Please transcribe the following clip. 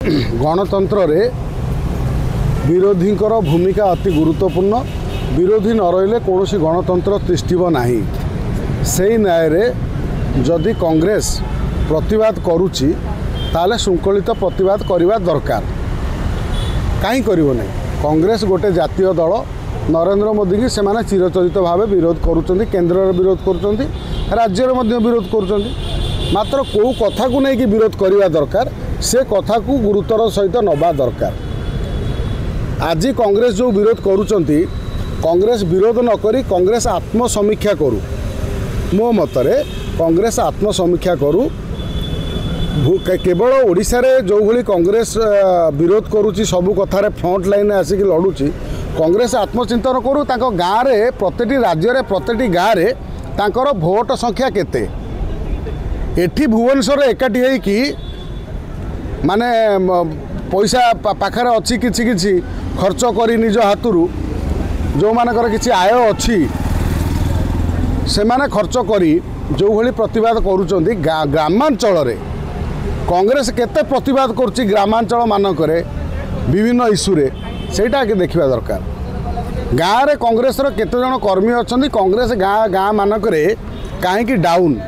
गणतंत्र रे विरोधी भूमिका अति गुरुत्वपूर्ण। विरोधी न रहिले कौन गणतंत्र तिष्ठिब नाही। से न्याय रे जदि कांग्रेस प्रतिवाद करुच्ची ताले शृंखलित प्रतिवाद करवा दरकार। कहीं करिवो नहीं। कांग्रेस गोटे जातीय दल नरेंद्र मोदी की सेमाने चिरचरित भाव विरोध करुचंती, केंद्र रे विरोध करुचंती, राज्य रे मध्य विरोध करुचंती। मात्र को कथा को नहीं कि विरोध करवा दरकार, से कथा को गुरुतर सहित नबा दरकार। आज कांग्रेस जो विरोध करुचंती, कांग्रेस विरोध न करी कांग्रेस आत्मसमीक्षा करू। मो मतरे कांग्रेस आत्मसमीक्षा करू। केवल ओडिशा रे जो भली कांग्रेस विरोध करुच्ची, सबु कथार फ्रंट लाइन आसिक लड़ुची, कांग्रेस आत्मचिंतन करू। तांको गाँव रे प्रत्येक राज्य रे प्रत्येक गाँव रे तांकर भोट संख्या केते। एठी भुवनेश्वर एकाठी है कि माने पैसा पाखर अच्छी किछि खर्च करी निज हाथरू जो मानकर किछि आय अच्छी से माने खर्च करी जो भली प्रतिवाद करुचंती। ग्रामांचल रे कांग्रेस केते प्रतिवाद करुच्ची ग्रामांचल मानकरे विभिन्न इश्यू रे, सेटा के देखिबा दरकार। गाँव रे कांग्रेस रो केते जण कर्मी अछंती, कांग्रेस गाँव मानकरे काहे कि डाउन